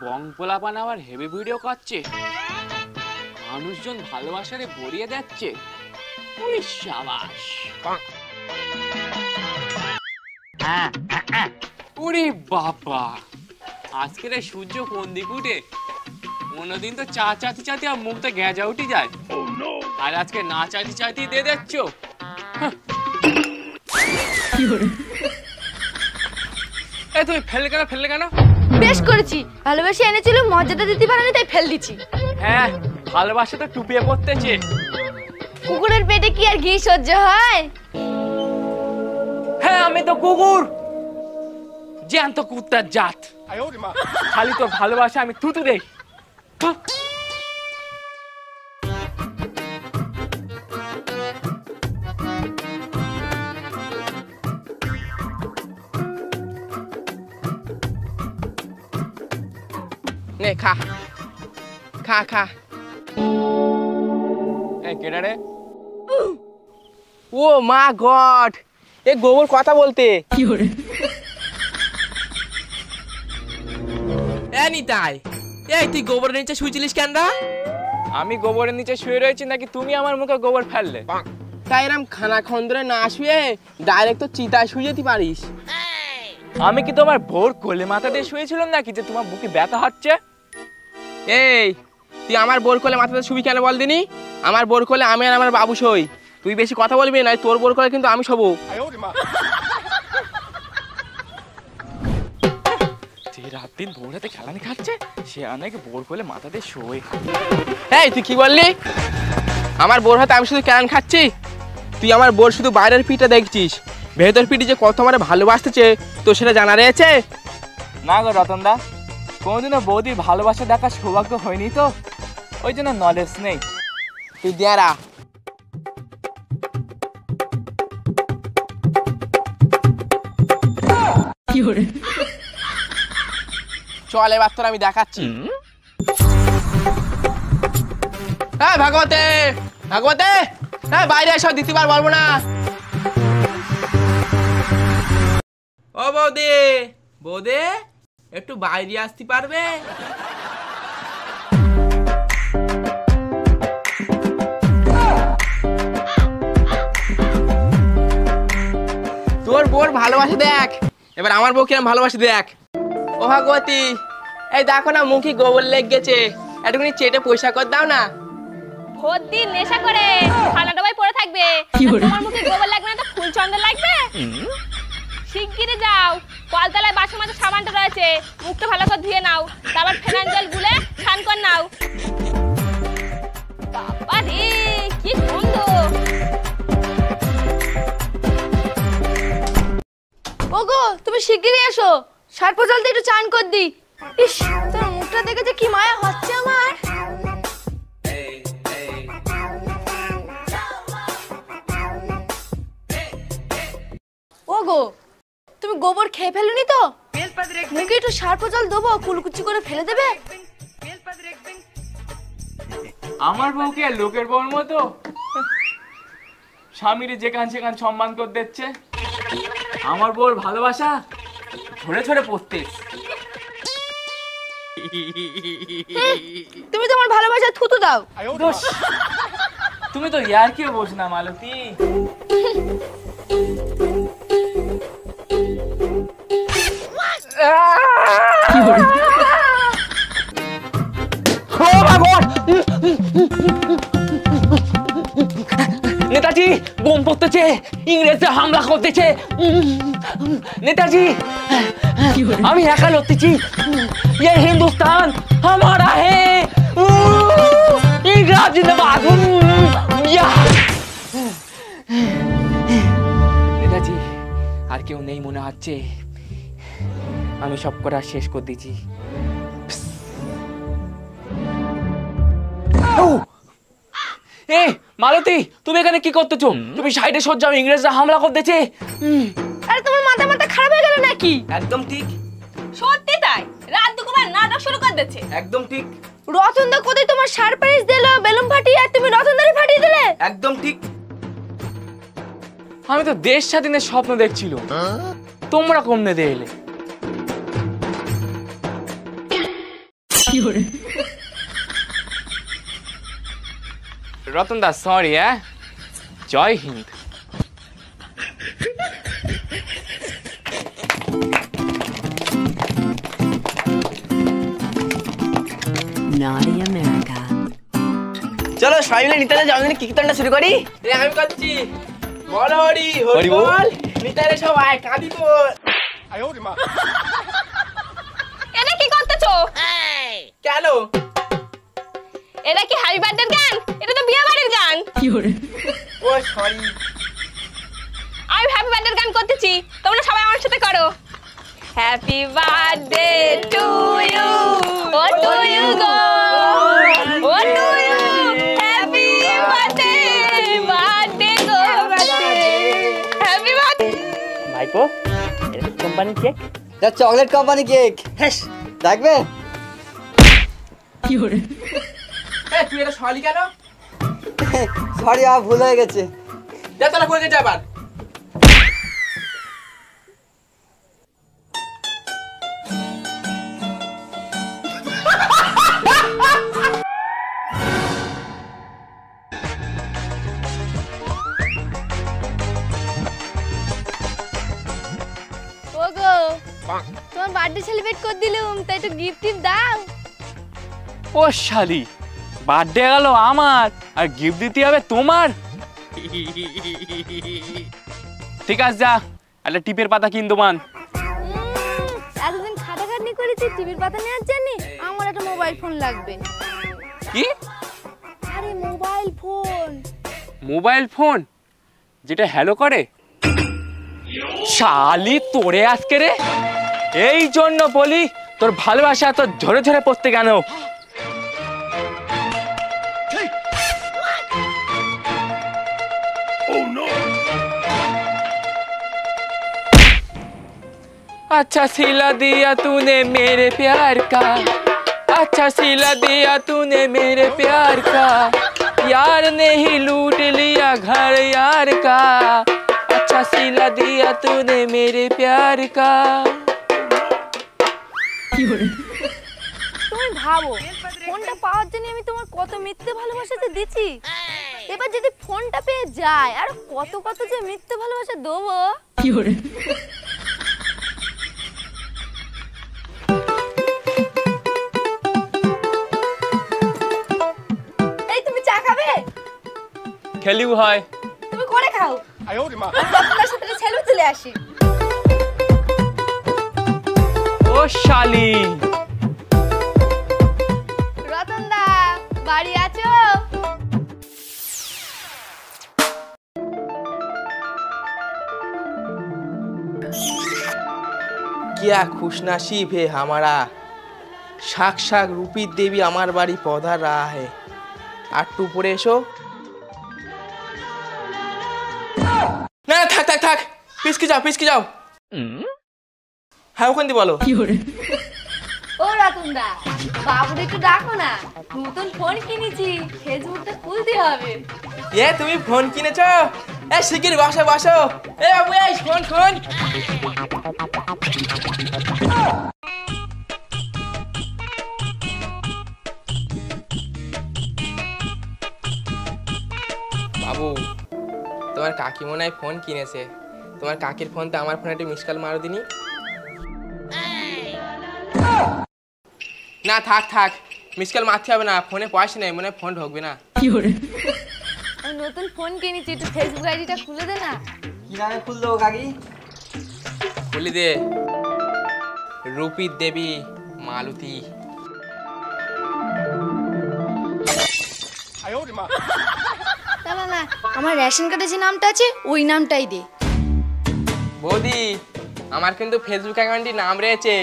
বং পোলাপান আবার heavy video করছে, মানুষজন ভালোবাসারে ভরিয়ে যাচ্ছে। ওই শাবাশ। ওরে বাবা, আজকের সূর্য কোন দিক উঠে? অন্যদিন তো চা চাতি চাতি আর মুখটা গেঁজা উঠে যায়, আর আজকে না চাতি চাতি দিয়ে দিচ্ছ। তুমি ফেললে কেন? বেশ করেছি, ভালোবাসা এনেছিল, মজাটা দিতে পারেনি তাই ফেল দিচ্ছি। হ্যাঁ, ভালোবাসা তো টুপিয়ে পড়তেছে। কুকুরের পেটে কি আর ঘি সহ্য হয়? হ্যাঁ, আমি তো কুকুর, জ্যান্ত কুত্তার জাত। খালি তোর ভালোবাসা আমি থুতু দেই। নে খা খা খা। কেডা রে? ও মা গড, এ গোবর কথা বলতে। নিতাই, এই তুই গোবরের নিচে শুয়েছিলিস কেন? আমি গোবরের নিচে শুয়ে রয়েছি নাকি তুমি আমার মুখে গোবর ফেললে? তাই এরম খানা খন্দরে না শুয়ে ডাইরেক্ট তো চিতায় শুয়ে যেতে পারিস। আমি কি তোমার ভোর কোলে মাথা দিয়ে শুয়েছিলাম নাকি যে তোমার বুকে ব্যথা হচ্ছে? এই তুই আমার বোর কোলে মাথাতে শুবি কেন বল দিনি? আমার বোর কোলে আমি আর আমার বাবু শোই। তুই বেশি কথা বলবি না, তোর বোর কোলে কিন্তু আমি শোবো। যে রাত দিন ভোর হাতে খেলানি খাচ্ছে সে অনেক ভোর কোলে মাথা দিয়ে শোয়। এই তুই কি বললি? আমার বোর হাতে আমি শুধু ক্যান খাচ্ছি? তুই আমার বোর শুধু বাইরের পিঠটা দেখছিস, ভেতর পিঠে যে কত আমার ভালোবাসতেছে তো সেটা জানা রয়েছে? না গো রতনদা, কোনোদিনও বৌদির ভালোবাসা দেখার সৌভাগ্য হয়নি তো, ওই জন্য নলেজ নেই। তুই দেয়ারা চল এবার তোর আমি দেখাচ্ছি। হ্যাঁ ভাগবতে, ভাগবতে, হ্যাঁ বাইরে এসো, দ্বিতীয়বার বলবো না। ও বৌদি, বৌদি একটু বাইরে আসতে পারবে? তোর বোর ভালোবাসে দেখ, এবার আমার বউ কিরম ভালোবাসে দেখ। ও ভাগবতী, এই দেখো না মুখে গোবর লেগ গেছে, একটুখানি চেটে পয়সা কর দাও না। ভোর দিন নেশা করে খানা ডবাই পড়ে থাকবে, তোমার মুখে গোবর লাগবে না তো ফুল চন্দন লাগবে? শিগগিরই যাও, কলতলায় বাসন মাঝে সাবানটা রয়েছে, মুখটা ভালো করে ধুয়ে নাও, তারপর ফেনান জল গুলে স্নান কর নাও। বাবা রে কি গন্ধ! ওগো তুমি শিগগিরই এসো, সার্প জল দিয়ে একটু চান কর দি। ইস, তোর মুখটা দেখে যে কি মায়া হচ্ছে আমার। ওগো তুমি গোবর খেয়ে ফেলনি তো? মুখে একটু সার্প জল দেবো, কুলকুচি করে ফেলে দেবে। আমার বউকে লোকের বউর মতো স্বামীর যেখান সেখান সম্মান করে দিচ্ছে। আমার বউর ভালোবাসা ছড়ে ছড়ে পড়তে। তুমি তোমার ভালোবাসা থুতু দাও। তুমি তো ইয়ার কেউ বোঝ না মালতী। নেতাজি বোম পড়তেছে, ইংরেজরা হামলা করতেছে। নেতাজি আমি একা লড়তেছি, ये हिंदुस्तान हमारा है, इंग्रज जिंदाबाद। নেতাজি আর কেউ নেই মনে হচ্ছে, আমি সব করা শেষ করে দিয়েছি। এ মালতী, তুমি এখানে কি করতেছো? তুমি সাইডে সরে যাও, ইংরেজরা হামলা করতেছে। আরে তোমার মাথা মাথা খারাপ হয়ে গেল নাকি? একদম ঠিক। সত্যি তাই, রাত দুপুরে নাটক শুরু করে দিচ্ছে। একদম ঠিক। রতনদা কোথায় তোমার সারপ্রাইজ দিল, বেলুন ফাটিয়ে, আর তুমি রতনদারে ফাটিয়ে দিলে। একদম ঠিক। আমি তো দেশ স্বাধীনের স্বপ্ন দেখছিল, তোমরা কমনে দিয়ে এলে। রতন দা সরি হ্যাঁ, জয় হিন্দ। Naughty America. চলো সবাই মিলে নিতাইয়ের জন্মদিনে কীর্তনটা শুরু করি। আমি করছি, বল হরি হরি বল, নিতাইয়ের সবাই কাঁদি বল। এটা কি করতেছো? কেন? এটা কি হ্যাপি বার্থডে গান? এটা তো বিয়ে বাড়ির গান। ও সরি, আমি হ্যাপি বার্থডে গান করতেছি, তোমরা সবাই আমার সাথে করো। হ্যাপি বার্থডে টু ইউ, ও টু ইউ গো, ও to you, happy birthday, birthday গো, হ্যাপি বার্থডে। ভাইপো এটা কোম্পানি কেক, এটা চকলেট কোম্পানি কেক। হ্যাঁ দেখবে? তুই এটা সরি কেন? সরি ভুল হয়ে গেছে। যা তাহলে করে গেছে আবার। ওগো, তোমার বার্থডে সেলিব্রেট করে দিলুম, তাই তো গিফট টিপ দাও। ও শালি, বার্থডে গেল আমার আর গিফট দিতে হবে তোমার? ঠিক আছে যা, একটা টিপের পাতা কিন দোমান। এতদিন খাটাখাটনি করেছি টিভির পাতা নেওয়ার জন্য, আমার একটা মোবাইল ফোন লাগবে। কি? আরে মোবাইল ফোন। মোবাইল ফোন যেটা হ্যালো করে? শালি তোরে আজকে রে, এই জন্য বলি তোর ভালোবাসা তোর ঝরে ঝরে পড়তে কেন। अच्छा सिला दिया तूने मेरे प्यार का, अच्छा सिला दिया तूने मेरे प्यार का, यार ने ही लूट लिया घर यार का, अच्छा सिला दिया तूने मेरे प्यार का। তুমি ভাবো, ফোনটা পাওয়ার জন্য আমি তোমার কত মিথ্যে ভালোবাসাতে দিচ্ছি, এবার যদি ফোনটা পেয়ে যায় আর কত কত যে মিথ্যে ভালোবাসা দেবো। এই তুমি চা খাবে? খেলিও হয়, তুমি করে খাও। আপনার সাথে ছেলে চলে আসি। ও শালি। রতন দা বাড়ি আছো? क्या खुशनसीब है हमारा, साक्षात रूपी देवी আমার বাড়ি পধার रहा है। আটটু পরে এসো। না থাক থাক থাক, পিছকে যাও পিছকে যাও। হ্যাঁ ওখান দিয়ে বলো। ও রতন দা, বাবুর একটু ডাকো না, নতুন ফোন কিনেছি, ফেসবুকটা খুলতে হবে। এ তুমি ফোন কিনেছো? এ শিগগির বসো বসো। এ বাবু এই ফোন ফোন। বাবু তোমার কাকি মনে হয় ফোন কিনেছে, তোমার কাকির ফোনতে আমার ফোনে একটু মিস কল মারো দিনি। না থাক থাক, মিস কল মারতে হবে না, ফোনে পয়সা নেই, মনে হয় ফোন ঢুকবে না। আমি নতুন ফোন কিনেছি, একটু ফেসবুক আইডিটা খুলে দে না। কি নামে খুল দেবো কাকি? খুলে দে, রূপী দেবী মালতী। না না, আমার রেশন কার্ডে যে নামটা আছে ওই নামটাই দে। বৌদি আমার কিন্তু ফেসবুক অ্যাকাউন্টে নাম রয়েছে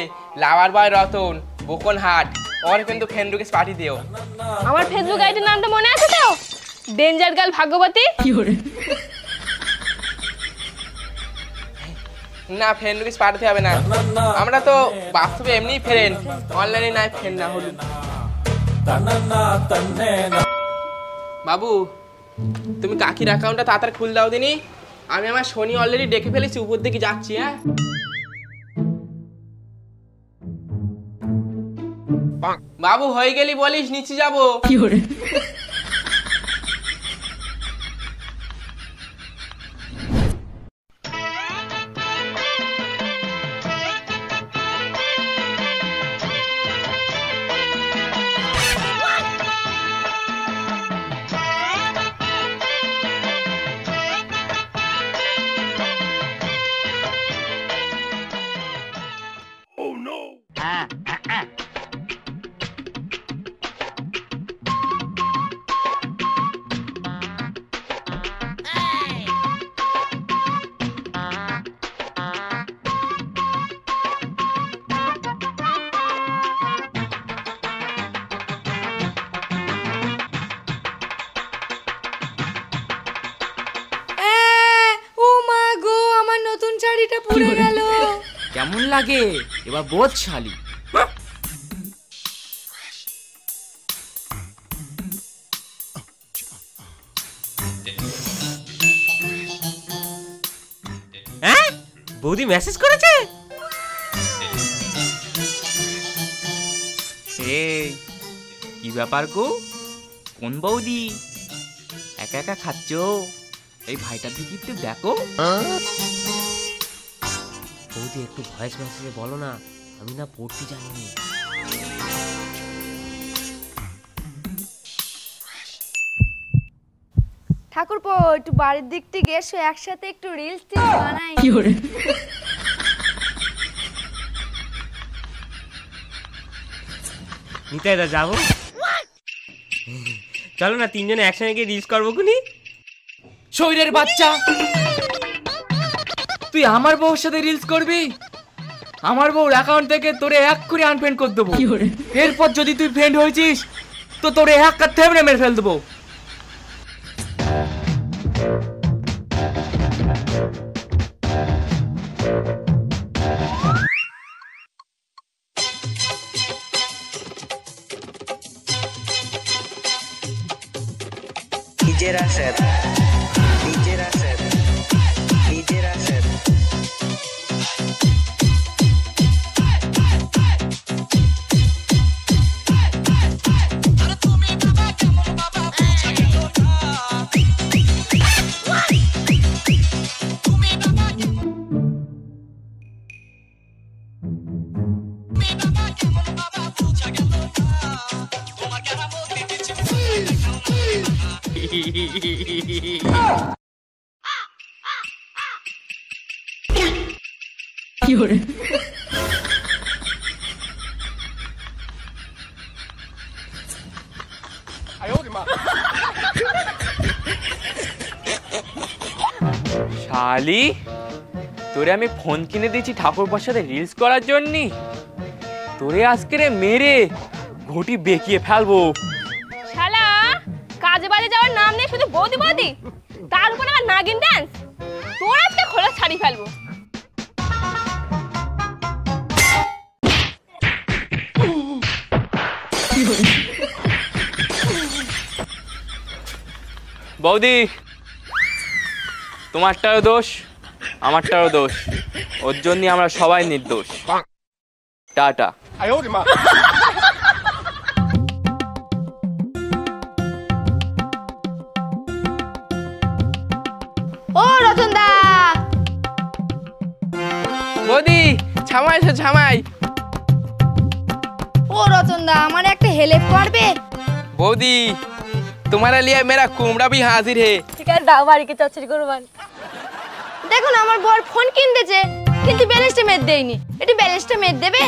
লাভার বয় রতন বকনহাট, ওর কিন্তু ফ্রেন্ড রিকোয়েস্ট পাঠিয়ে দিও। আমার ফেসবুক আইডির নামটা মনে আছে তো? ডেঞ্জার গার্ল ভাগ্যবতী। না ফ্রেন্ড রিকোয়েস্ট পাঠাতে হবে না, আমরা তো বাস্তবে এমনিই ফ্রেন্ড, অনলাইনে নাই ফ্রেন্ড না হলুন। বাবু তুমি কাকির অ্যাকাউন্টটা তাড়াতাড়ি খুলে দাও দিনি, আমি আমার শনি অলরেডি ডেকে ফেলেছি, উপর দিকে যাচ্ছি। হ্যাঁ বাবু হয়ে গেলি বলিস, নিচে যাবো। ও মা গো, আমার নতুন শাড়িটা পুড়ে গেল। কেমন লাগে এবার বোঝ শালি। হ্যাঁ, বৌদি মেসেজ করেছে। এই কি ব্যাপার গো, কোন বৌদি একা একা খাচ্ছ? এই ভাইটার দিকে একটু দেখো। বৌদি একটু ভয়েস মেসেজে বলো না, আমি না পড়তে জানি। ঠাকুরপো, একটু বাড়ির দিক থেকে এসো, একসাথে একটু রিলস বানাই। নিতাইদা যাবো? চলো না তিনজনে একসঙ্গে গিয়ে রিলস করবো খুনি। শরীরের বাচ্চা, তুই আমার বউর সাথে রিলস করবি? আমার বউর অ্যাকাউন্ট থেকে তোরে এক করে আনফ্রেন্ড করে দেবো। এরপর যদি তুই ফ্রেন্ড হয়েছিস তো তোরে এক কাত থেমড়ে মেরে ফেল দেবো। শালি, তোরে আমি ফোন কিনে দিয়েছি ঠাকুরপার সাথে রিলস করার জন্য, তোরে আজকে মেরে ঘটি বেঁকিয়ে ফেলবো। শালা কাজে বাজে যাওয়ার নাম নেই, শুধু বৌদি বৌদি, তার উপর আবার নাগিন ডান্স। তোর আজকে খোলা ছাড়ি ফেলবো। বৌদি, তোমারটারও দোষ আমারটারও দোষ, ওর জন্য আমরা সবাই নির্দোষ। টাটা। ও রতন দা, বৌদি ছামাই এসো, ছামাই। ও রতন দা, আমার একটা হেল্প করবে? বৌদি तुम्हारे लिए मेरा कुमड़ा भी हाजिर है। ঠিক আছে, দাও বাড়িকে চচ্চড়ি করবান। দেখুন আমার বর ফোন কিনতেছে, কিন্তু ব্যালেন্সটা মেট দেয়নি। একটু ব্যালেন্সটা মেট দেবে?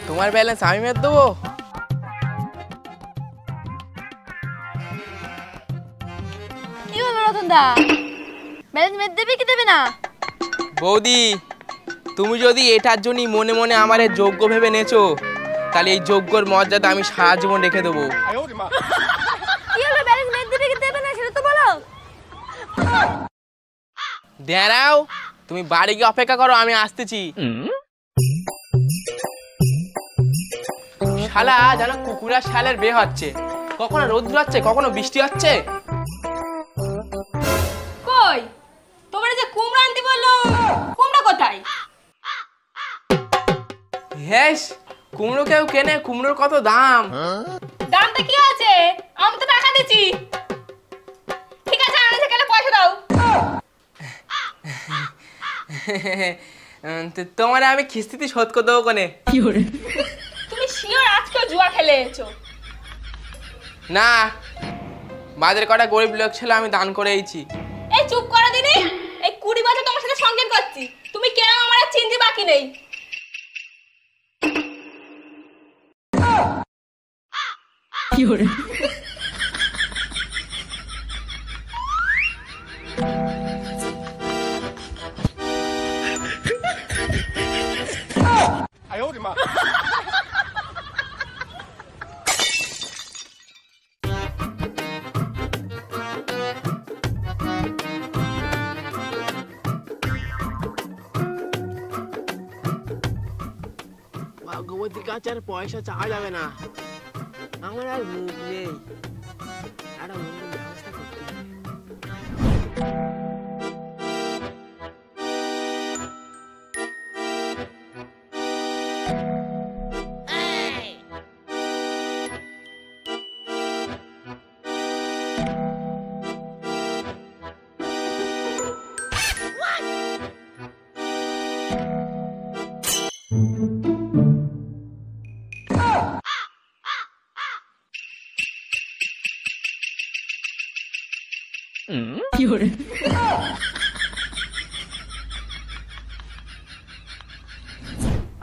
তোমার ব্যালেন্স আমি মেট দেবো? কি হলো রতন দা, ব্যালেন্স মেট দেবে কি দেবে না? বৌদি তুমি যদি এটার জন্য মনে মনে আমারে যোগ্য ভেবে নেছো, তাহলে এই যোগ্যর মর্যাদা আমি সারা জীবন রেখে দেবো। কি হলো, ব্যালেন্স মেট দেবে কি দেবে না সেটা তো বলো। দাঁড়াও, তুমি বাড়ি গিয়ে অপেক্ষা করো, আমি আসতেছি। শালা যেন কুকুরের শালের বিয়ে হচ্ছে, কখনো রোদ্র হচ্ছে কখনো বৃষ্টি হচ্ছে। কই তোমার যে কুমড়া আনতে বললো, কুমড়া কোথায়? হেস, কুমড়ো কেউ কেনে? কুমড়োর কত দাম? দামটা কি আছে? আমি তো টাকা দিচ্ছি। ঠিক আছে, আনতে গেলে পয়সা দাও। তোমার আমি কিস্তিতে শোধ করে দেবো কোনে। তুমি শিওর আজকেও জুয়া খেলে এসেছো? না, বাজারে কটা গরিব লোক ছিল, আমি দান করে এইছি। এই চুপ করো দিদি, এই 20 বছর তোমার সাথে সংগীত করছি, তুমি কেন আমার আর চিনতে বাকি নেই। ভাগবতীর কাছে আর পয়সা চাওয়া যাবে না, আমার আর মুখ নেই, একটা অন্য ব্যবস্থা করতে হবে।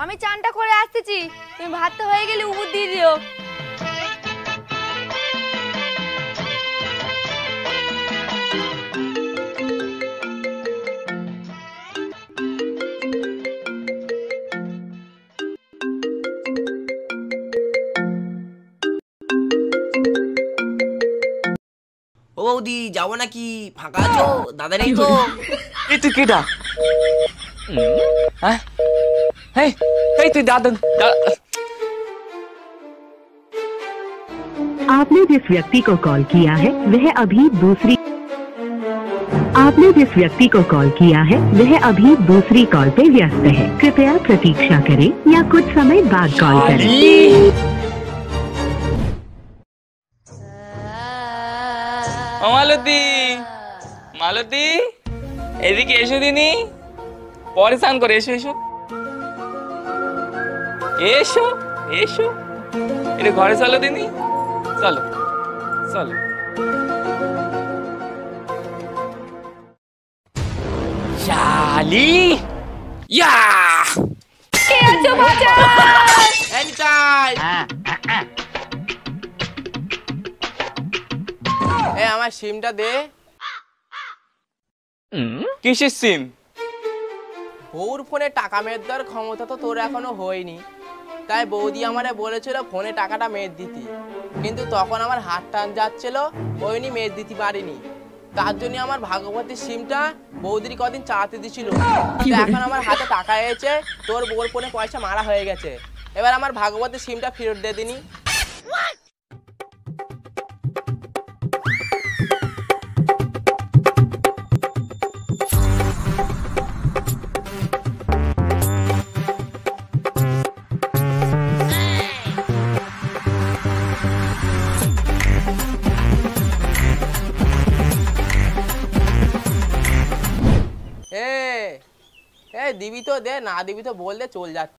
আমি চানটা করে আসতেছি, তুমি ভাতটা হয়ে গেলে উপর দিয়ে দিও। ও বৌদি, যাবো নাকি? ফাঁকা আছো? দাদা নেই তো? এই তুই কেটা? হ্যাঁ, এই তুই দাদা। आपने जिस व्यक्ति को कॉल किया है वह अभी दूसरी कॉल पे व्यस्त है। कृपया प्रतीक्षा करें या कुछ समय बाद कॉल करें। মালতী, মালতী, এদিকে এসো দিনি, পরে স্নান করে এসো। এসো এসো এসো, এটা ঘরে চলো দিনি, চলো চলো। শালি, ইয়া কে আছো বাঁচা? আমার সিমটা দে। কিসের সিম? বউর ফোনে টাকা মেরে দেওয়ার ক্ষমতা তো তোর এখনো হয়নি, তাই বৌদি আমারে বলেছিল ফোনে টাকাটা মেরে দিতি, কিন্তু তখন আমার হাত টান যাচ্ছিল, ওইনি মেরে দিতে পারিনি। তার জন্য আমার ভাগবতীর সিমটা বৌদির কদিন চালাতে দিছিল। এখন আমার হাতে টাকা এসেছে, তোর বউর ফোনে পয়সা মারা হয়ে গেছে, এবার আমার ভাগবতীর সিমটা ফেরত দিয়ে দিনি। দিবি তো দে, না দিবি তো বল দে, চল যাচ্ছে।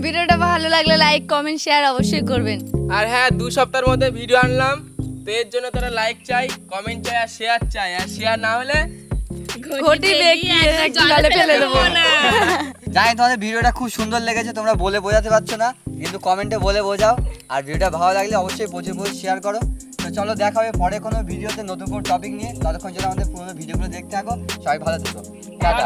ভিডিওটা ভালো লাগলে লাইক কমেন্ট শেয়ার অবশ্যই করবেন। আর হ্যাঁ, 2 সপ্তাহের মধ্যে ভিডিও আনলাম, তো এর জন্য তোরা লাইক চাই, কমেন্ট চাই আর শেয়ার চাই, আর শেয়ার না হলে ঘটি দেখিয়ে জলে ফেলে দেবো না। জানি তোমাদের ভিডিওটা খুব সুন্দর লেগেছে, তোমরা বলে বোঝাতে পারছো না, কিন্তু কমেন্টে বলে বোঝাও। আর ভিডিওটা ভালো লাগলে অবশ্যই প্রচুর শেয়ার করো। তো চলো দেখা হবে পরে কোনো ভিডিওতে নতুন কোনো টপিক নিয়ে। ততক্ষণ যেন আমাদের পুরোনো ভিডিওগুলো দেখতে থাকো। সবাই ভালো থেকো, টাটা।